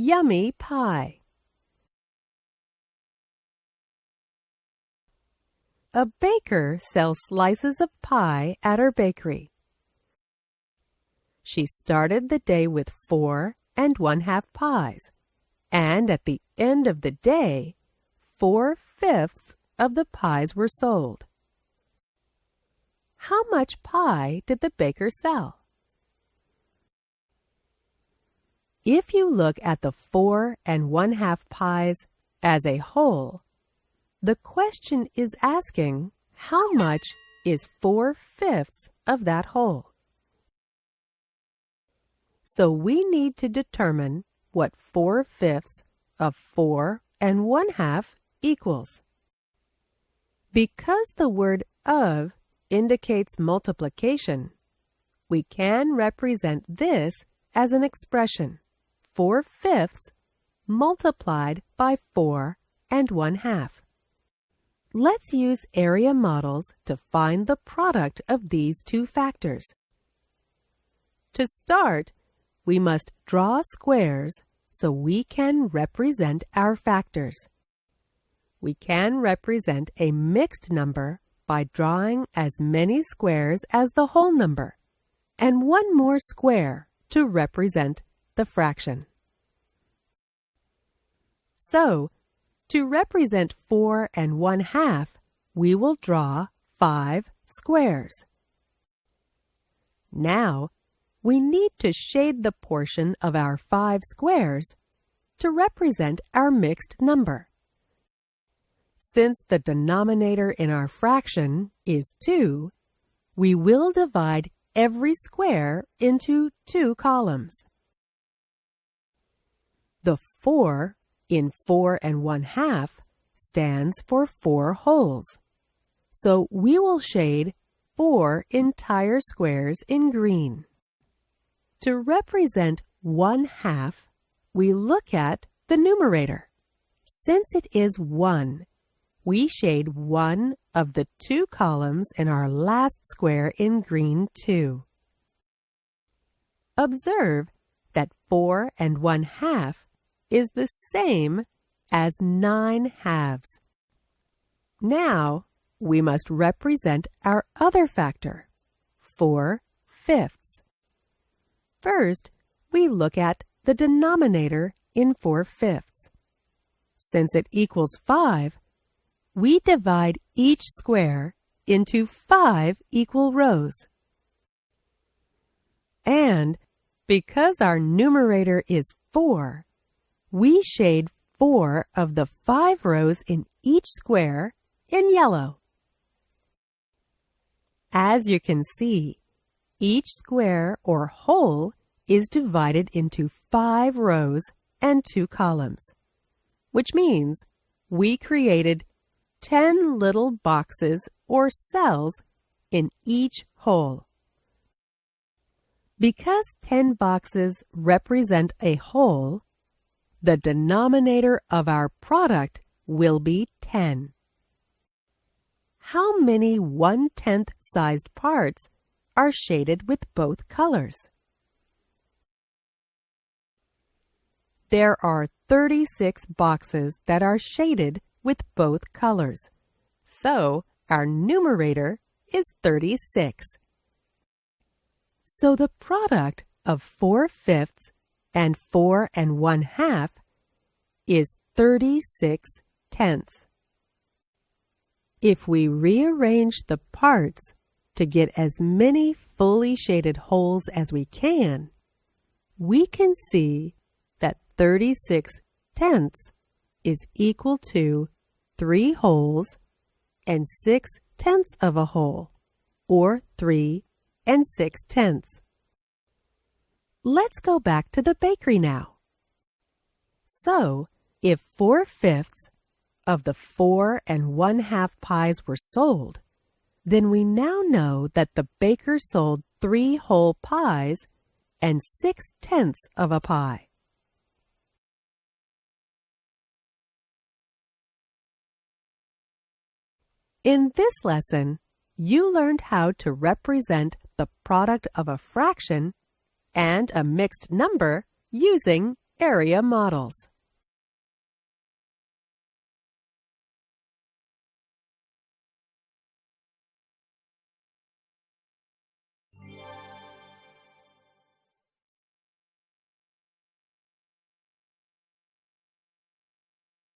Yummy pie. A baker sells slices of pie at her bakery. She started the day with 4 1/2 pies, and at the end of the day, 4/5 of the pies were sold. How much pie did the baker sell? If you look at the 4 1/2 pies as a whole, the question is asking how much is 4/5 of that whole. So we need to determine what 4/5 of 4 1/2 equals. Because the word of indicates multiplication, we can represent this as an expression, 4/5 multiplied by 4 1/2. Let's use area models to find the product of these two factors. To start, we must draw squares so we can represent our factors. We can represent a mixed number by drawing as many squares as the whole number, and one more square to represent the fraction. So, to represent 4 1/2, we will draw 5 squares. Now, we need to shade the portion of our 5 squares to represent our mixed number. Since the denominator in our fraction is 2, we will divide every square into 2 columns. The 4 in 4 1/2 stands for 4 holes, so we will shade 4 entire squares in green. To represent 1/2, we look at the numerator. Since it is 1, we shade 1 of the 2 columns in our last square in green too. Observe that 4 1/2 is the same as 9/2. Now, we must represent our other factor, 4/5. First, we look at the denominator in 4/5. Since it equals 5, we divide each square into 5 equal rows. And because our numerator is 4, we shade 4 of the 5 rows in each square in yellow. As you can see, each square or hole is divided into 5 rows and 2 columns, which means we created 10 little boxes or cells in each hole. Because 10 boxes represent a whole, the denominator of our product will be 10. How many 1/10 sized parts are shaded with both colors? There are 36 boxes that are shaded with both colors, so our numerator is 36. So the product of 4/5 and 4 1/2 is 36/10. If we rearrange the parts to get as many fully shaded holes as we can see that 36/10 is equal to 3 holes and 6/10 of a hole, or 3 6/10. Let's go back to the bakery now. So, if 4/5 of the 4 1/2 pies were sold, then we now know that the baker sold 3 whole pies and 6/10 of a pie. In this lesson, you learned how to represent the product of a fraction and a mixed number using area models.